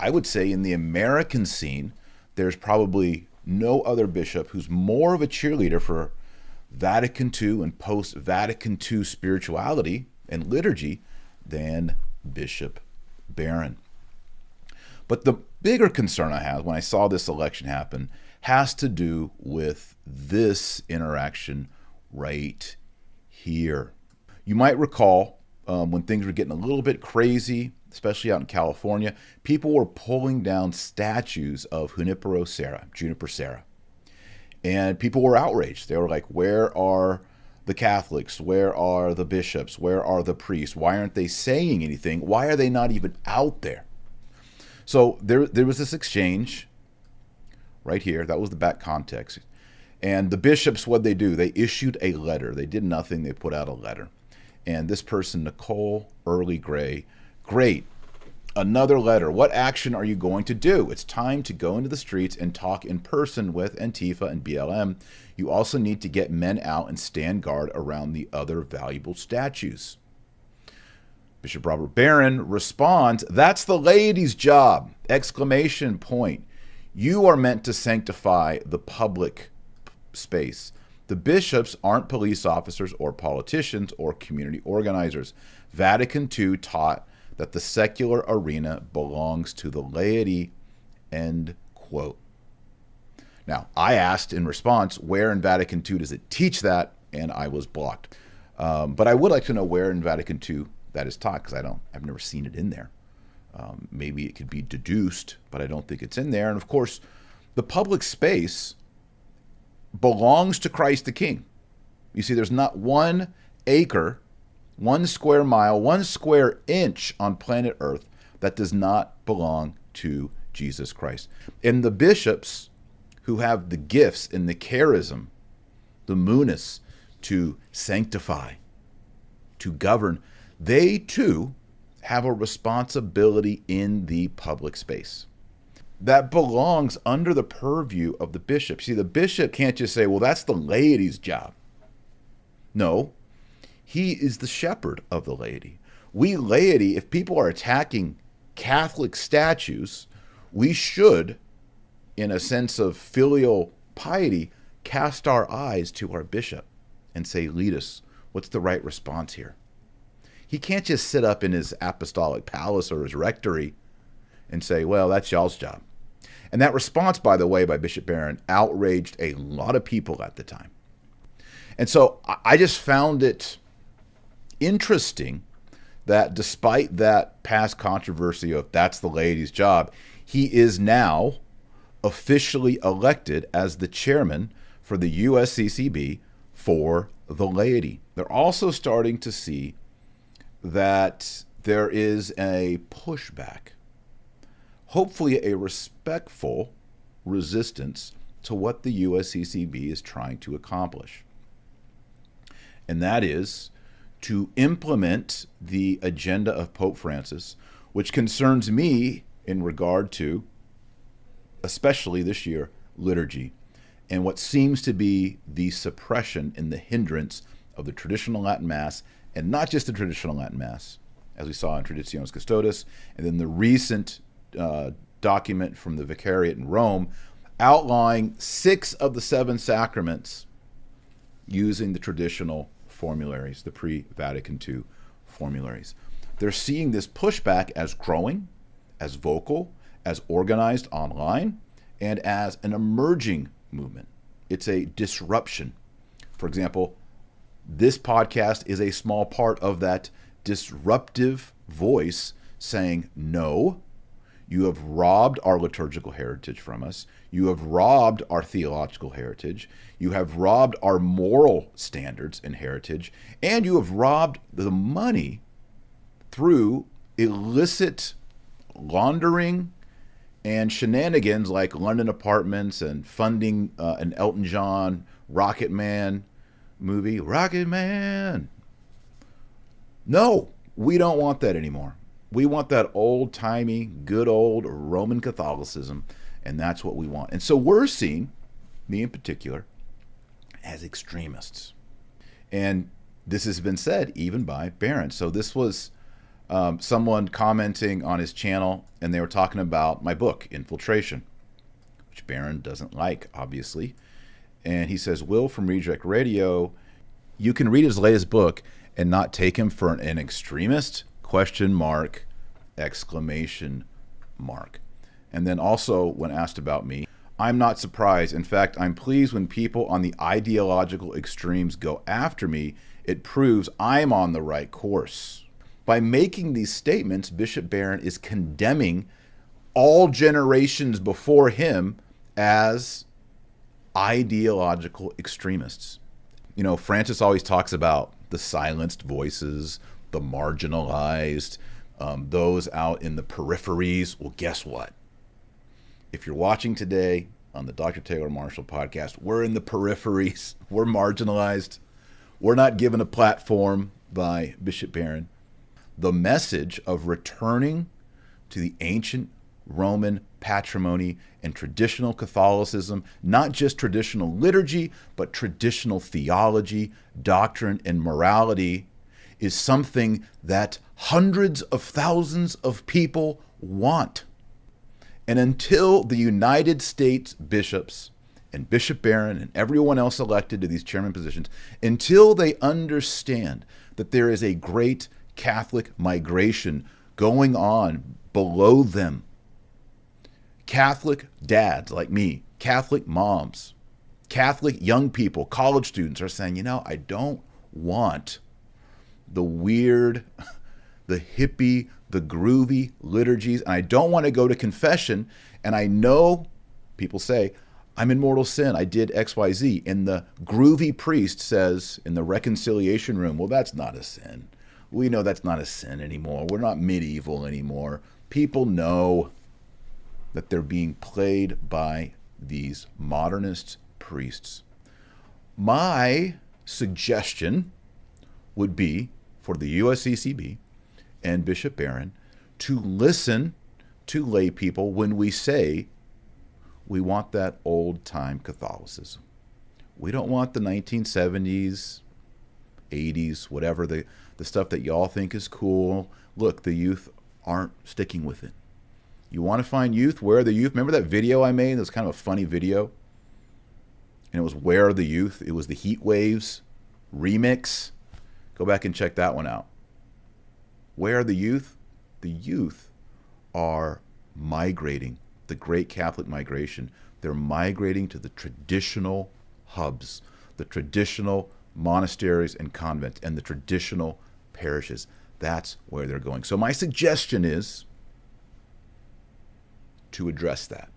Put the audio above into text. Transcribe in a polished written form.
I would say in the American scene, there's probably no other bishop who's more of a cheerleader for Vatican II and post-Vatican II spirituality and liturgy than Bishop Barron. But the bigger concern I have when I saw this election happen has to do with this interaction right here. You might recall when things were getting a little bit crazy, especially out in California, people were pulling down statues of Juniper Serra. And people were outraged. They were like, where are the Catholics? Where are the bishops? Where are the priests? Why aren't they saying anything? Why are they not even out there? So there was this exchange right here. That was the back context. And the bishops, what'd they do? They issued a letter. They did nothing. They put out a letter. And this person, Nicole Early Gray, great. Another letter. What action are you going to do? It's time to go into the streets and talk in person with Antifa and BLM. You also need to get men out and stand guard around the other valuable statues. Bishop Robert Barron responds, that's the laity's job! Exclamation point. You are meant to sanctify the public space. The bishops aren't police officers or politicians or community organizers. Vatican II taught that the secular arena belongs to the laity, end quote. Now, I asked in response, where in Vatican II does it teach that? And I was blocked. But I would like to know where in Vatican II that is taught, because I've never seen it in there. Maybe it could be deduced, but I don't think it's in there. And of course, the public space belongs to Christ the King. You see, there's not 1 acre, 1 square mile, 1 square inch on planet Earth that does not belong to Jesus Christ. And the bishops who have the gifts and the charism, the munus, to sanctify, to govern, they too have a responsibility in the public space that belongs under the purview of the bishop. See, the bishop can't just say, well, that's the laity's job. No, he is the shepherd of the laity. We laity, if people are attacking Catholic statues, we should, in a sense of filial piety, cast our eyes to our bishop and say, lead us. What's the right response here? He can't just sit up in his apostolic palace or his rectory and say, well, that's y'all's job. And that response, by the way, by Bishop Barron outraged a lot of people at the time. And so I just found it interesting that despite that past controversy of that's the laity's job, he is now officially elected as the chairman for the USCCB for the laity. They're also starting to see that there is a pushback, hopefully a respectful resistance to what the USCCB is trying to accomplish. And that is to implement the agenda of Pope Francis, which concerns me in regard to, especially this year, liturgy, and what seems to be the suppression and the hindrance of the traditional Latin Mass, and not just the traditional Latin Mass, as we saw in Traditionis Custodes, and then the recent document from the Vicariate in Rome outlining 6 of the 7 sacraments using the traditional formularies, the pre-Vatican II formularies. They're seeing this pushback as growing, as vocal, as organized online, and as an emerging movement. It's a disruption. For example, this podcast is a small part of that disruptive voice saying, no, you have robbed our liturgical heritage from us. You have robbed our theological heritage. You have robbed our moral standards and heritage. And you have robbed the money through illicit laundering and shenanigans like London Apartments and funding an Elton John Rocket Man movie. Rocket Man! No, we don't want that anymore. We want that old-timey, good old Roman Catholicism, and that's what we want. And so we're seen, me in particular, as extremists. And this has been said even by Barron. So this was Someone commenting on his channel, and they were talking about my book, Infiltration, which Barron doesn't like, obviously. And he says, Will from Redirect Radio, you can read his latest book and not take him for an extremist? Question mark, exclamation mark. And then also, when asked about me, I'm not surprised. In fact, I'm pleased when people on the ideological extremes go after me. It proves I'm on the right course. By making these statements, Bishop Barron is condemning all generations before him as ideological extremists. You know, Francis always talks about the silenced voices, the marginalized, those out in the peripheries. Well, guess what? If you're watching today on the Dr. Taylor Marshall podcast, we're in the peripheries. We're marginalized. We're not given a platform by Bishop Barron. The message of returning to the ancient Roman patrimony and traditional Catholicism, not just traditional liturgy, but traditional theology, doctrine, and morality, is something that hundreds of thousands of people want. And until the United States bishops and Bishop Barron and everyone else elected to these chairman positions, until they understand that there is a great Catholic migration going on below them, Catholic dads like me, Catholic moms, Catholic young people, college students are saying, you know, I don't want the weird, the hippie, the groovy liturgies, and I don't want to go to confession. And I know people say, I'm in mortal sin. I did XYZ. And the groovy priest says in the reconciliation room, well, that's not a sin. We know that's not a sin anymore. We're not medieval anymore. People know that they're being played by these modernist priests. My suggestion would be for the USCCB and Bishop Barron to listen to lay people when we say we want that old-time Catholicism. We don't want the 1970s, 80s, whatever, the stuff that y'all think is cool. Look, the youth aren't sticking with it. You want to find youth? Where are the youth? Remember that video I made? It was kind of a funny video. And it was Where Are the Youth? It was the Heat Waves remix. Go back and check that one out. Where are the youth? The youth are migrating, the great Catholic migration. They're migrating to the traditional hubs, the traditional monasteries and convents, and the traditional parishes. That's where they're going. So my suggestion is to address that.